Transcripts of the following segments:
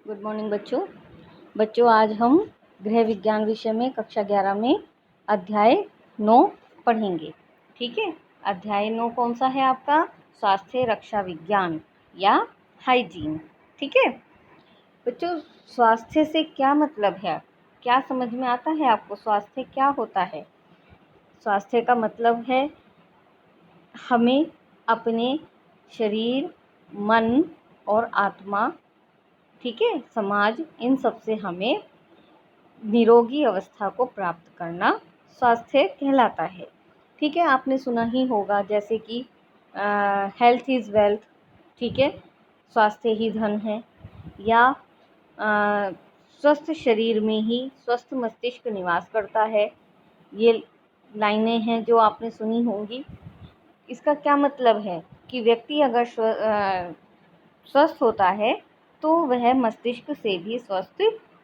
Good morning बच्चों आज हम गृह विज्ञान विषय में कक्षा 11 में अध्याय 9 पढ़ेंगे। ठीक है, अध्याय 9 कौन सा है आपका? स्वास्थ्य रक्षा विज्ञान या हाइजीन। ठीक है बच्चों, स्वास्थ्य से क्या मतलब है? क्या समझ में आता है आपको? स्वास्थ्य क्या होता है? स्वास्थ्य का मतलब है हमें अपने शरीर, मन और आत्मा, ठीक है, समाज, इन सब से हमें निरोगी अवस्था को प्राप्त करना स्वास्थ्य कहलाता है। ठीक है, आपने सुना ही होगा जैसे कि हेल्थ इज़ वेल्थ, ठीक है, स्वास्थ्य ही धन है, या स्वस्थ शरीर में ही स्वस्थ मस्तिष्क निवास करता है। ये लाइनें हैं जो आपने सुनी होंगी। इसका क्या मतलब है कि व्यक्ति अगर स्वस्थ होता है तो वह मस्तिष्क से भी स्वस्थ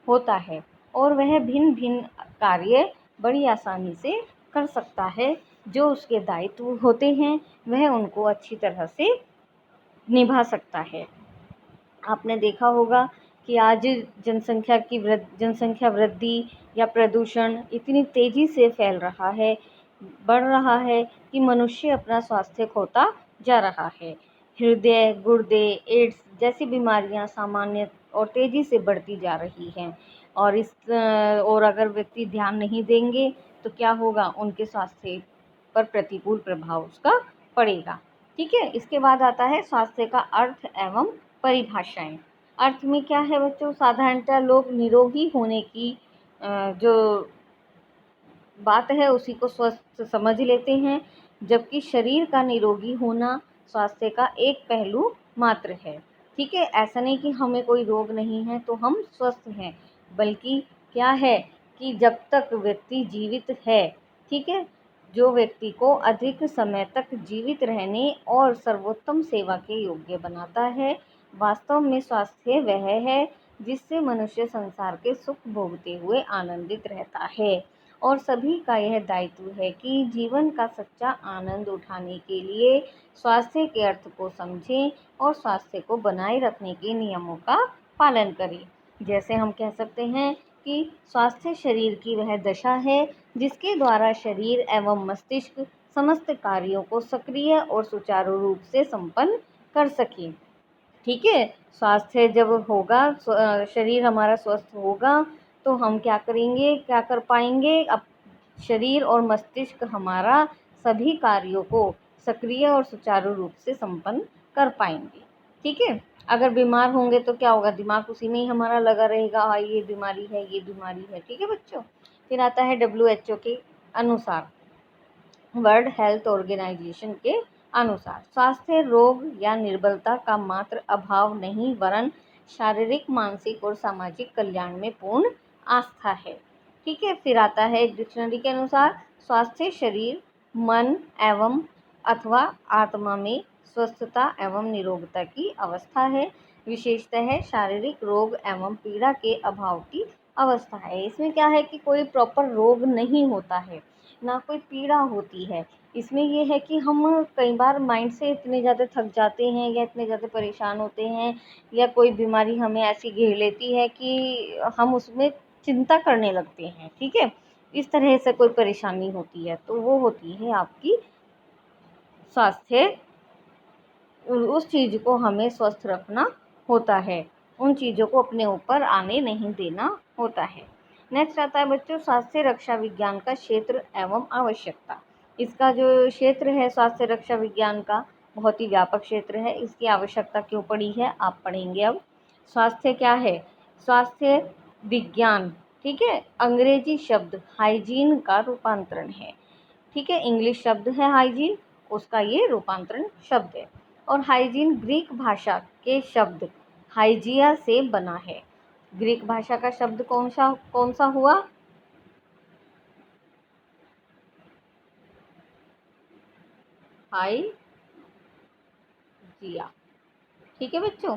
होता है और वह भिन्न भिन्न कार्य बड़ी आसानी से कर सकता है। जो उसके दायित्व होते हैं वह उनको अच्छी तरह से निभा सकता है। आपने देखा होगा कि आज जनसंख्या वृद्धि या प्रदूषण इतनी तेज़ी से फैल रहा है, बढ़ रहा है कि मनुष्य अपना स्वास्थ्य खोता जा रहा है। हृदय, गुर्दे, एड्स जैसी बीमारियां सामान्य और तेज़ी से बढ़ती जा रही हैं और अगर व्यक्ति ध्यान नहीं देंगे तो क्या होगा? उनके स्वास्थ्य पर प्रतिकूल प्रभाव उसका पड़ेगा। ठीक है, इसके बाद आता है स्वास्थ्य का अर्थ एवं परिभाषाएं। अर्थ में क्या है बच्चों? साधारणतः लोग निरोगी होने की जो बात है उसी को स्वस्थ समझ लेते हैं, जबकि शरीर का निरोगी होना स्वास्थ्य का एक पहलू मात्र है। ठीक है, ऐसा नहीं कि हमें कोई रोग नहीं है तो हम स्वस्थ हैं, बल्कि क्या है कि जब तक व्यक्ति जीवित है, ठीक है, जो व्यक्ति को अधिक समय तक जीवित रहने और सर्वोत्तम सेवा के योग्य बनाता है, वास्तव में स्वास्थ्य वह है जिससे मनुष्य संसार के सुख भोगते हुए आनंदित रहता है। और सभी का यह दायित्व है कि जीवन का सच्चा आनंद उठाने के लिए स्वास्थ्य के अर्थ को समझें और स्वास्थ्य को बनाए रखने के नियमों का पालन करें। जैसे हम कह सकते हैं कि स्वास्थ्य शरीर की वह दशा है जिसके द्वारा शरीर एवं मस्तिष्क समस्त कार्यों को सक्रिय और सुचारू रूप से संपन्न कर सके। ठीक है, स्वास्थ्य जब होगा, शरीर हमारा स्वस्थ होगा तो हम क्या करेंगे, क्या कर पाएंगे? अब शरीर और मस्तिष्क हमारा सभी कार्यों को सक्रिय और सुचारू रूप से संपन्न कर पाएंगे। ठीक है, अगर बीमार होंगे तो क्या होगा? दिमाग उसी में ही हमारा लगा रहेगा, हाँ ये बीमारी है, ये बीमारी है। ठीक है बच्चों, फिर आता है WHO के अनुसार, वर्ल्ड हेल्थ ऑर्गेनाइजेशन के अनुसार स्वास्थ्य रोग या निर्बलता का मात्र अभाव नहीं वरन शारीरिक, मानसिक और सामाजिक कल्याण में पूर्ण आस्था है। ठीक है, फिर आता है डिक्शनरी के अनुसार स्वास्थ्य शरीर, मन एवं अथवा आत्मा में स्वस्थता एवं निरोगता की अवस्था है। विशेषतः शारीरिक रोग एवं पीड़ा के अभाव की अवस्था है। इसमें क्या है कि कोई प्रॉपर रोग नहीं होता है, ना कोई पीड़ा होती है। इसमें ये है कि हम कई बार माइंड से इतने ज़्यादा थक जाते हैं या इतने ज़्यादा परेशान होते हैं या कोई बीमारी हमें ऐसी घेर लेती है कि हम उसमें चिंता करने लगते हैं। ठीक है, इस तरह से कोई परेशानी होती है तो वो होती है आपकी स्वास्थ्य। उस चीज़ को हमें स्वस्थ रखना होता है, उन चीज़ों को अपने ऊपर आने नहीं देना होता है। नेक्स्ट आता है बच्चों स्वास्थ्य रक्षा विज्ञान का क्षेत्र एवं आवश्यकता। इसका जो क्षेत्र है स्वास्थ्य रक्षा विज्ञान का, बहुत ही व्यापक क्षेत्र है। इसकी आवश्यकता क्यों पड़ी है आप पढ़ेंगे अब। स्वास्थ्य क्या है? स्वास्थ्य विज्ञान, ठीक है, अंग्रेजी शब्द हाइजीन का रूपांतरण है। ठीक है, इंग्लिश शब्द है हाइजीन, उसका ये रूपांतरण शब्द है। और हाइजीन ग्रीक भाषा के शब्द हाइजिया से बना है। ग्रीक भाषा का शब्द कौन सा हुआ? हाइजिया। ठीक है बच्चों,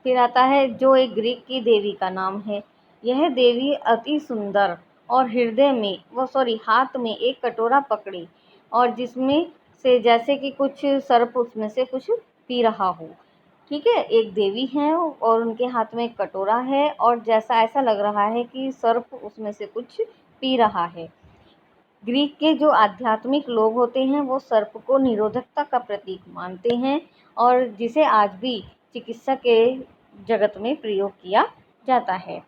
फिर आता है जो एक ग्रीक की देवी का नाम है। यह देवी अति सुंदर और हाथ में एक कटोरा पकड़ी और जिसमें से जैसे कि कुछ सर्प उसमें से कुछ पी रहा हो। ठीक है, एक देवी हैं और उनके हाथ में एक कटोरा है और जैसा ऐसा लग रहा है कि सर्प उसमें से कुछ पी रहा है। ग्रीक के जो आध्यात्मिक लोग होते हैं वो सर्प को निरोधकता का प्रतीक मानते हैं और जिसे आज भी चिकित्सा के जगत में प्रयोग किया जाता है।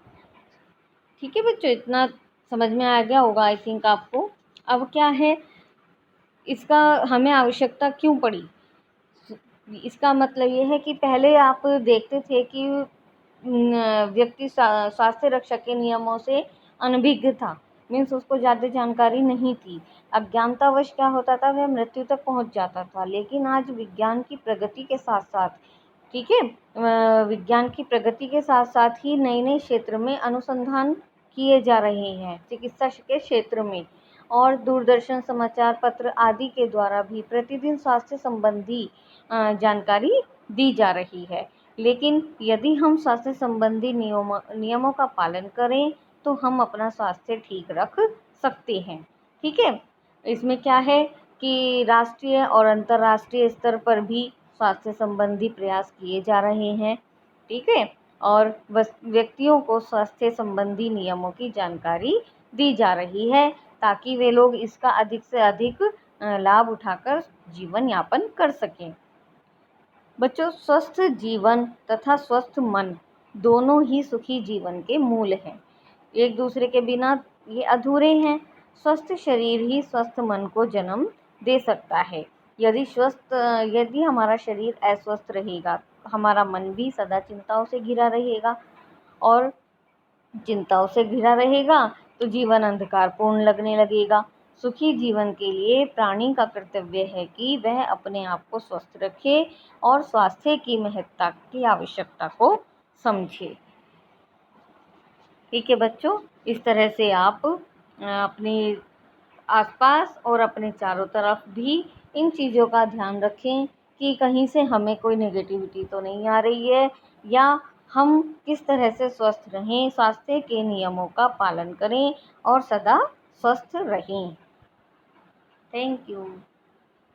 ठीक है बच्चों, इतना समझ में आ गया होगा आई थिंक आपको। अब क्या है, इसका हमें आवश्यकता क्यों पड़ी? इसका मतलब ये है कि पहले आप देखते थे कि व्यक्ति स्वास्थ्य रक्षा के नियमों से अनभिज्ञ था, मीन्स उसको ज़्यादा जानकारी नहीं थी। अज्ञानतावश क्या होता था, वह मृत्यु तक पहुंच जाता था। लेकिन आज विज्ञान की प्रगति के साथ साथ, ठीक है, विज्ञान की प्रगति के साथ साथ ही नए नए क्षेत्र में अनुसंधान किए जा रहे हैं चिकित्सा के क्षेत्र में, और दूरदर्शन, समाचार पत्र आदि के द्वारा भी प्रतिदिन स्वास्थ्य संबंधी जानकारी दी जा रही है। लेकिन यदि हम स्वास्थ्य संबंधी नियमों का पालन करें तो हम अपना स्वास्थ्य ठीक रख सकते हैं। ठीक है, इसमें क्या है कि राष्ट्रीय और अंतर्राष्ट्रीय स्तर पर भी स्वास्थ्य संबंधी प्रयास किए जा रहे हैं। ठीक है, और व्यक्तियों को स्वास्थ्य संबंधी नियमों की जानकारी दी जा रही है ताकि वे लोग इसका अधिक से अधिक लाभ उठाकर जीवन यापन कर सकें। बच्चों, स्वस्थ जीवन तथा स्वस्थ मन दोनों ही सुखी जीवन के मूल हैं। एक दूसरे के बिना ये अधूरे हैं। स्वस्थ शरीर ही स्वस्थ मन को जन्म दे सकता है। यदि हमारा शरीर अस्वस्थ रहेगा, हमारा मन भी सदा चिंताओं से घिरा रहेगा, और चिंताओं से घिरा रहेगा तो जीवन अंधकारपूर्ण लगने लगेगा। सुखी जीवन के लिए प्राणी का कर्तव्य है कि वह अपने आप को स्वस्थ रखे और स्वास्थ्य की महत्ता की आवश्यकता को समझे। ठीक है बच्चों, इस तरह से आप अपने आसपास और अपने चारों तरफ भी इन चीज़ों का ध्यान रखें कि कहीं से हमें कोई नेगेटिविटी तो नहीं आ रही है, या हम किस तरह से स्वस्थ रहें, स्वास्थ्य के नियमों का पालन करें और सदा स्वस्थ रहें। Thank you.